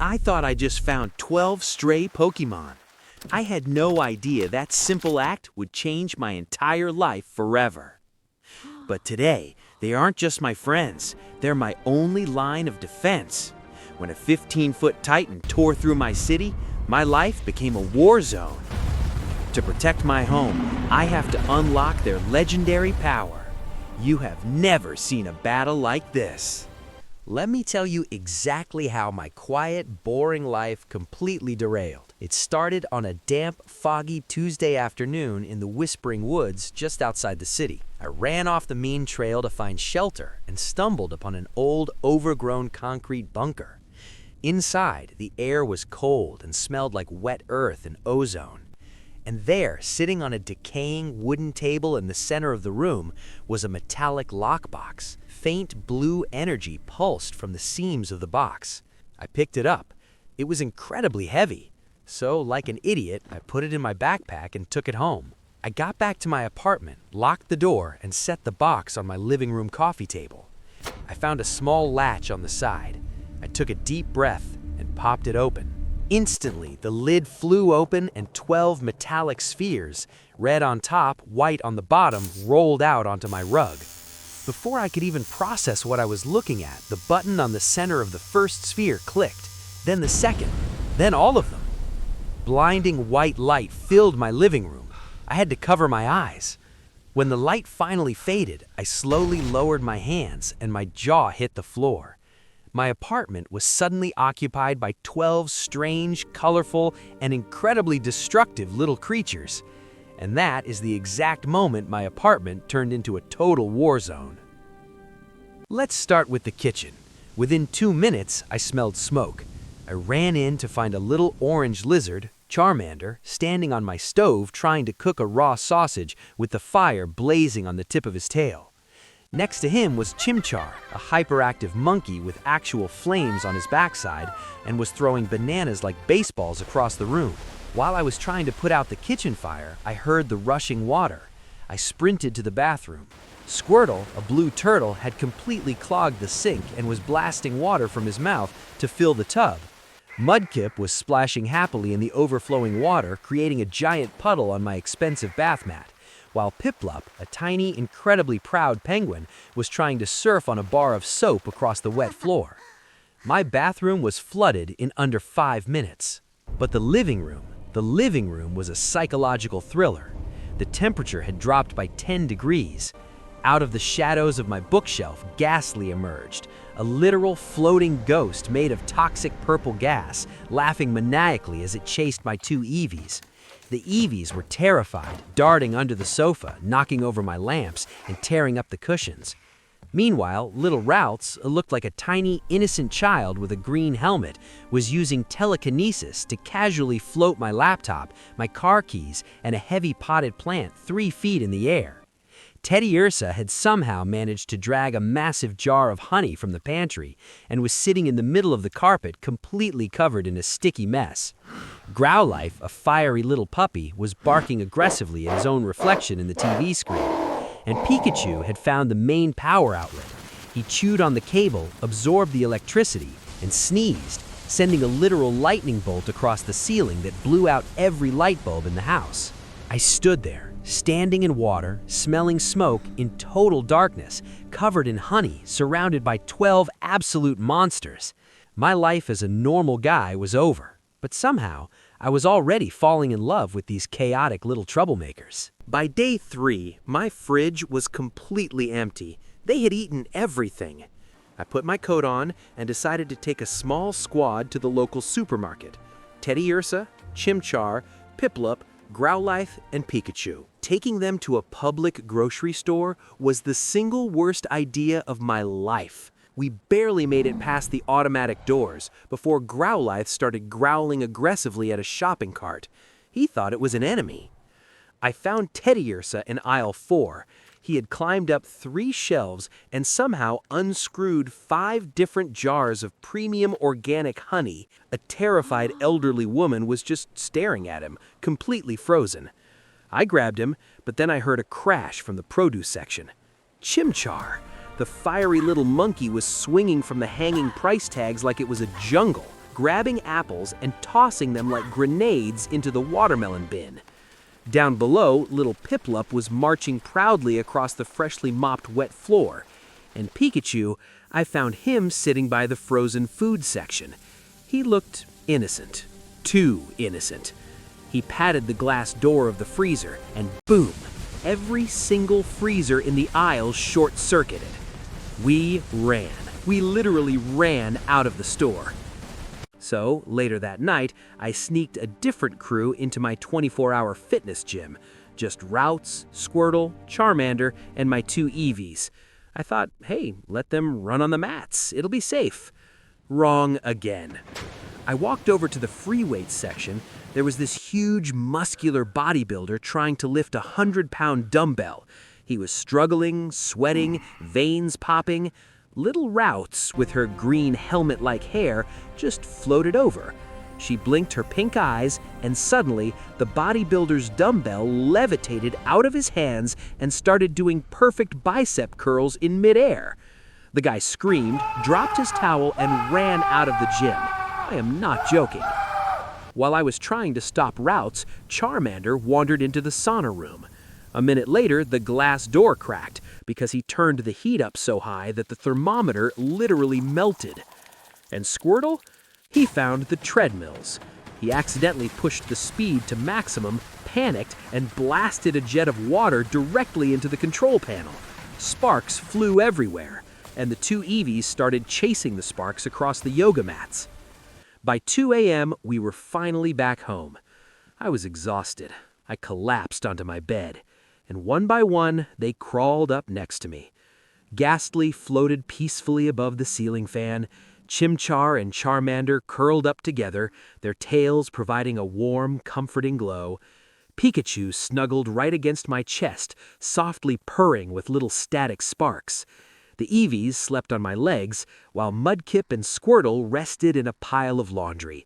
I thought I just found 12 stray Pokémon. I had no idea that simple act would change my entire life forever. But today, they aren't just my friends, they're my only line of defense. When a 15-foot Titan tore through my city, my life became a war zone. To protect my home, I have to unlock their legendary power. You have never seen a battle like this. Let me tell you exactly how my quiet, boring life completely derailed. It started on a damp, foggy Tuesday afternoon in the Whispering Woods just outside the city. I ran off the main trail to find shelter and stumbled upon an old, overgrown concrete bunker. Inside, the air was cold and smelled like wet earth and ozone. And there, sitting on a decaying wooden table in the center of the room, was a metallic lockbox. Faint blue energy pulsed from the seams of the box. I picked it up. It was incredibly heavy. So, like an idiot, I put it in my backpack and took it home. I got back to my apartment, locked the door, and set the box on my living room coffee table. I found a small latch on the side. I took a deep breath and popped it open. Instantly, the lid flew open and 12 metallic spheres, red on top, white on the bottom, rolled out onto my rug. Before I could even process what I was looking at, the button on the center of the first sphere clicked, then the second, then all of them. Blinding white light filled my living room. I had to cover my eyes. When the light finally faded, I slowly lowered my hands and my jaw hit the floor. My apartment was suddenly occupied by 12 strange, colorful, and incredibly destructive little creatures. And that is the exact moment my apartment turned into a total war zone. Let's start with the kitchen. Within 2 minutes, I smelled smoke. I ran in to find a little orange lizard, Charmander, standing on my stove trying to cook a raw sausage with the fire blazing on the tip of his tail. Next to him was Chimchar, a hyperactive monkey with actual flames on his backside and was throwing bananas like baseballs across the room. While I was trying to put out the kitchen fire, I heard the rushing water. I sprinted to the bathroom. Squirtle, a blue turtle, had completely clogged the sink and was blasting water from his mouth to fill the tub. Mudkip was splashing happily in the overflowing water, creating a giant puddle on my expensive bath mat, while Piplup, a tiny, incredibly proud penguin, was trying to surf on a bar of soap across the wet floor. My bathroom was flooded in under 5 minutes. But the living room was a psychological thriller. The temperature had dropped by 10 degrees. Out of the shadows of my bookshelf, Ghastly emerged, a literal floating ghost made of toxic purple gas, laughing maniacally as it chased my 2 Eevees. The Eevees were terrified, darting under the sofa, knocking over my lamps, and tearing up the cushions. Meanwhile, little Routes, looked like a tiny, innocent child with a green helmet, was using telekinesis to casually float my laptop, my car keys, and a heavy potted plant 3 feet in the air. Teddy Ursa had somehow managed to drag a massive jar of honey from the pantry and was sitting in the middle of the carpet completely covered in a sticky mess. Growlithe, a fiery little puppy, was barking aggressively at his own reflection in the TV screen. And Pikachu had found the main power outlet. He chewed on the cable, absorbed the electricity, and sneezed, sending a literal lightning bolt across the ceiling that blew out every light bulb in the house. I stood there, standing in water, smelling smoke, in total darkness, covered in honey, surrounded by 12 absolute monsters. My life as a normal guy was over, but somehow, I was already falling in love with these chaotic little troublemakers. By day 3, my fridge was completely empty. They had eaten everything. I put my coat on and decided to take a small squad to the local supermarket. Teddy Ursa, Chimchar, Piplup, Growlithe, and Pikachu. Taking them to a public grocery store was the single worst idea of my life. We barely made it past the automatic doors before Growlithe started growling aggressively at a shopping cart. He thought it was an enemy. I found Teddy Ursa in aisle 4. He had climbed up 3 shelves and somehow unscrewed 5 different jars of premium organic honey. A terrified elderly woman was just staring at him, completely frozen. I grabbed him, but then I heard a crash from the produce section. Chimchar, the fiery little monkey, was swinging from the hanging price tags like it was a jungle. grabbing apples and tossing them like grenades into the watermelon bin. Down below, little Piplup was marching proudly across the freshly mopped wet floor. And Pikachu, I found him sitting by the frozen food section. He looked innocent. Too innocent. He patted the glass door of the freezer, and boom! Every single freezer in the aisle short-circuited. We ran. We literally ran out of the store. So, later that night, I sneaked a different crew into my 24-hour fitness gym. Just Routes, Squirtle, Charmander, and my 2 Eevees. I thought, hey, let them run on the mats. It'll be safe. Wrong again. I walked over to the free weights section. There was this huge, muscular bodybuilder trying to lift a 100-pound dumbbell. He was struggling, sweating, veins popping. Little Routes, with her green helmet-like hair, just floated over. She blinked her pink eyes, and suddenly, the bodybuilder's dumbbell levitated out of his hands and started doing perfect bicep curls in midair. The guy screamed, dropped his towel, and ran out of the gym. I am not joking. While I was trying to stop Routes, Charmander wandered into the sauna room. A minute later, the glass door cracked because he turned the heat up so high that the thermometer literally melted. And Squirtle? He found the treadmills. He accidentally pushed the speed to maximum, panicked, and blasted a jet of water directly into the control panel. Sparks flew everywhere, and the 2 Eevees started chasing the sparks across the yoga mats. By 2 a.m., we were finally back home. I was exhausted. I collapsed onto my bed, and one by one, they crawled up next to me. Ghastly floated peacefully above the ceiling fan. Chimchar and Charmander curled up together, their tails providing a warm, comforting glow. Pikachu snuggled right against my chest, softly purring with little static sparks. The Eevees slept on my legs, while Mudkip and Squirtle rested in a pile of laundry.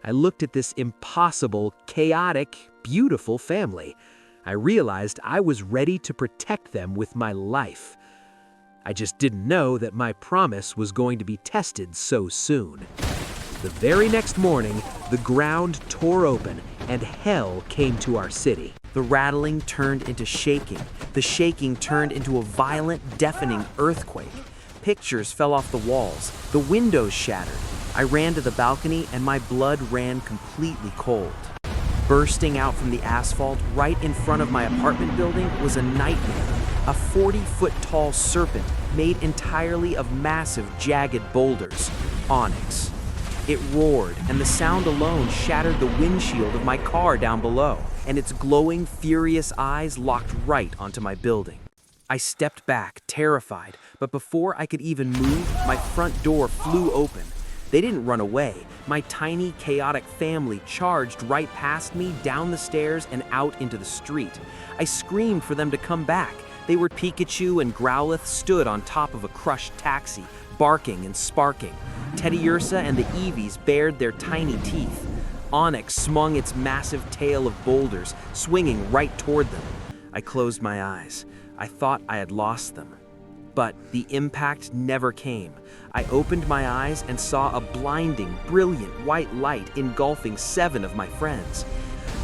I looked at this impossible, chaotic, beautiful family. I realized I was ready to protect them with my life. I just didn't know that my promise was going to be tested so soon. The very next morning, the ground tore open and hell came to our city. The rattling turned into shaking. The shaking turned into a violent, deafening earthquake. Pictures fell off the walls. The windows shattered. I ran to the balcony and my blood ran completely cold. Bursting out from the asphalt right in front of my apartment building was a nightmare. A 40-foot-tall serpent made entirely of massive, jagged boulders. Onyx. It roared, and the sound alone shattered the windshield of my car down below, and its glowing, furious eyes locked right onto my building. I stepped back, terrified, but before I could even move, my front door flew open. They didn't run away. My tiny, chaotic family charged right past me, down the stairs, and out into the street. I screamed for them to come back. They were Pikachu and Growlithe stood on top of a crushed taxi, barking and sparking. Teddiursa and the Eevees bared their tiny teeth. Onyx swung its massive tail of boulders, swinging right toward them. I closed my eyes. I thought I had lost them. But the impact never came. I opened my eyes and saw a blinding, brilliant white light engulfing 7 of my friends.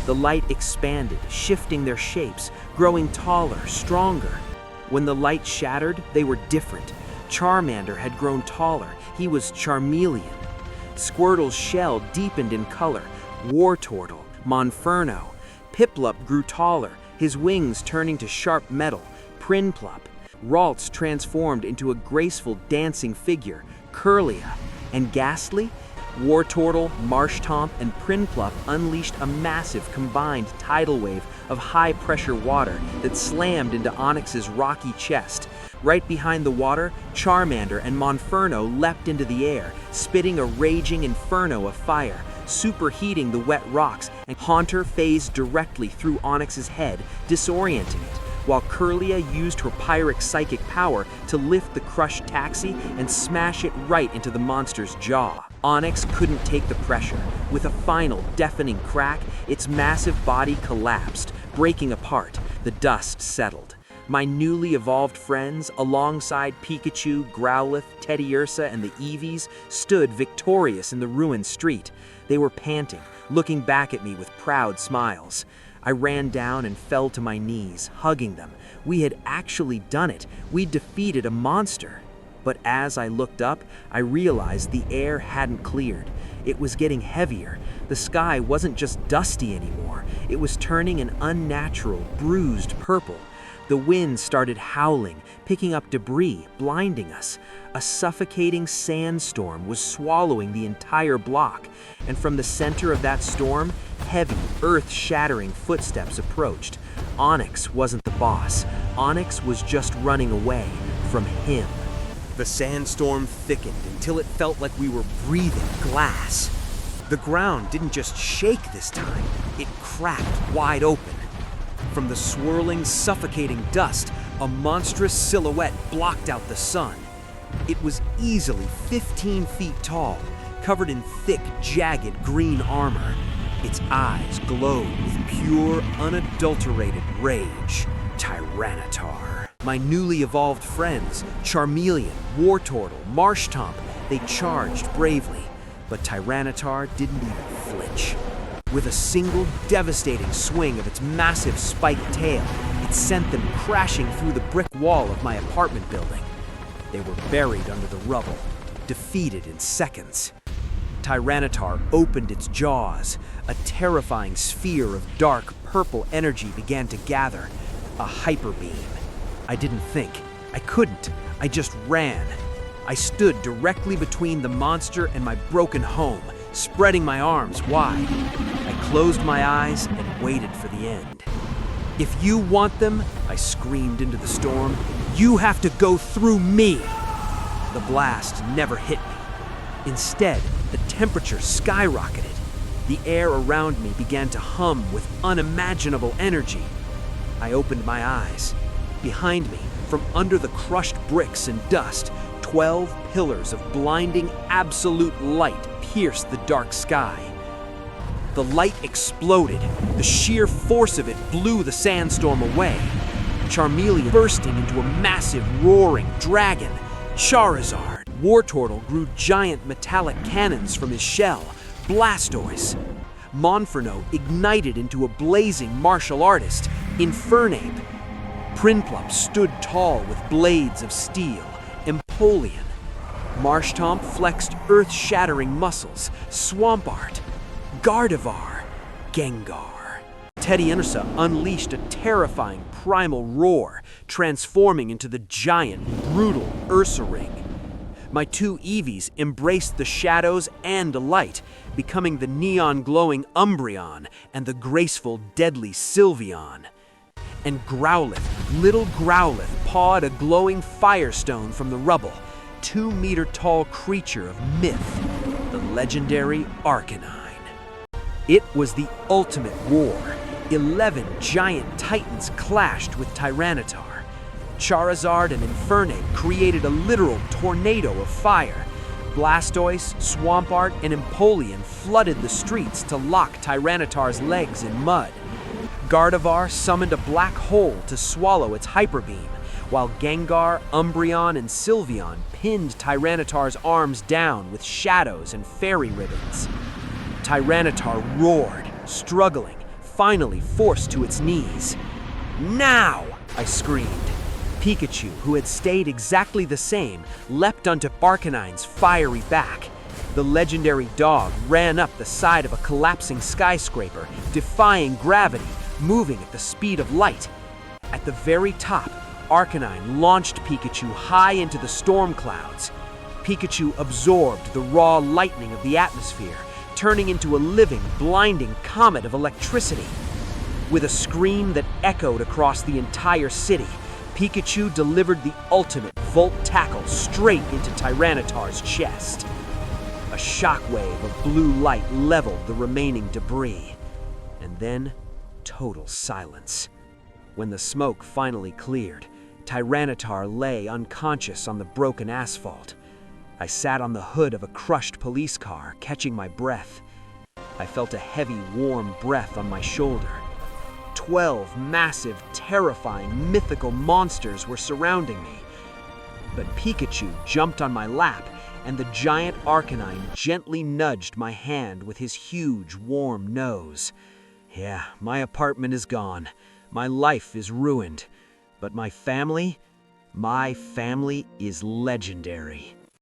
The light expanded, shifting their shapes, growing taller, stronger. When the light shattered, they were different. Charmander had grown taller. He was Charmeleon. Squirtle's shell deepened in color. Wartortle, Monferno. Piplup grew taller, his wings turning to sharp metal. Prinplup. Ralts transformed into a graceful dancing figure, Curlia. And Ghastly? Wartortle, Marshtomp, and Prinplup unleashed a massive combined tidal wave of high-pressure water that slammed into Onyx's rocky chest. Right behind the water, Charmander and Monferno leapt into the air, spitting a raging inferno of fire, superheating the wet rocks, and Haunter phased directly through Onyx's head, disorienting it, while Curlia used her Pyrex psychic power to lift the crushed taxi and smash it right into the monster's jaw. Onyx couldn't take the pressure. With a final, deafening crack, its massive body collapsed, breaking apart. The dust settled. My newly evolved friends, alongside Pikachu, Growlithe, Teddiursa, and the Eevees, stood victorious in the ruined street. They were panting, looking back at me with proud smiles. I ran down and fell to my knees, hugging them. We had actually done it. We'd defeated a monster. But as I looked up, I realized the air hadn't cleared. It was getting heavier. The sky wasn't just dusty anymore. It was turning an unnatural, bruised purple. The wind started howling, picking up debris, blinding us. A suffocating sandstorm was swallowing the entire block, and from the center of that storm, heavy, earth-shattering footsteps approached. Onyx wasn't the boss. Onyx was just running away from him. The sandstorm thickened until it felt like we were breathing glass. The ground didn't just shake this time, it cracked wide open. From the swirling, suffocating dust, a monstrous silhouette blocked out the sun. It was easily 15 feet tall, covered in thick, jagged green armor. Its eyes glowed with pure, unadulterated rage. Tyranitar. My newly evolved friends, Charmeleon, Wartortle, Marshtomp, they charged bravely, but Tyranitar didn't even flinch. With a single devastating swing of its massive spiked tail, it sent them crashing through the brick wall of my apartment building. They were buried under the rubble, defeated in seconds. Tyranitar opened its jaws. A terrifying sphere of dark purple energy began to gather. A hyper beam. I didn't think. I couldn't. I just ran. I stood directly between the monster and my broken home, spreading my arms wide. I closed my eyes and waited for the end. "If you want them," I screamed into the storm, "you have to go through me." The blast never hit me. Instead, the temperature skyrocketed. The air around me began to hum with unimaginable energy. I opened my eyes. Behind me, from under the crushed bricks and dust, 12 pillars of blinding absolute light pierced the dark sky. The light exploded. The sheer force of it blew the sandstorm away. Charmeleon bursting into a massive roaring dragon. Charizard. Wartortle grew giant metallic cannons from his shell. Blastoise. Monferno ignited into a blazing martial artist. Infernape. Prinplup stood tall with blades of steel. Empoleon. Marshtomp flexed earth-shattering muscles. Swampert. Gardevoir. Gengar. Teddiursa unleashed a terrifying primal roar, transforming into the giant, brutal Ursaring. My two Eevees embraced the shadows and the light, becoming the neon-glowing Umbreon and the graceful, deadly Sylveon. And Growlithe, little Growlithe, pawed a glowing firestone from the rubble, 2-meter-tall creature of myth, the legendary Arcanine. It was the ultimate war. 11 giant titans clashed with Tyranitar. Charizard and Infernape created a literal tornado of fire. Blastoise, Swampert, and Empoleon flooded the streets to lock Tyranitar's legs in mud. Gardevoir summoned a black hole to swallow its hyper beam, while Gengar, Umbreon, and Sylveon pinned Tyranitar's arms down with shadows and fairy ribbons. Tyranitar roared, struggling, finally forced to its knees. "Now!" I screamed. Pikachu, who had stayed exactly the same, leapt onto Arcanine's fiery back. The legendary dog ran up the side of a collapsing skyscraper, defying gravity, moving at the speed of light. At the very top, Arcanine launched Pikachu high into the storm clouds. Pikachu absorbed the raw lightning of the atmosphere, turning into a living, blinding comet of electricity. With a scream that echoed across the entire city, Pikachu delivered the ultimate volt tackle straight into Tyranitar's chest. A shockwave of blue light leveled the remaining debris. And then, total silence. When the smoke finally cleared, Tyranitar lay unconscious on the broken asphalt. I sat on the hood of a crushed police car, catching my breath. I felt a heavy, warm breath on my shoulder. 12 massive, terrifying, mythical monsters were surrounding me. But Pikachu jumped on my lap, and the giant Arcanine gently nudged my hand with his huge, warm nose. Yeah, my apartment is gone. My life is ruined. But my family is legendary.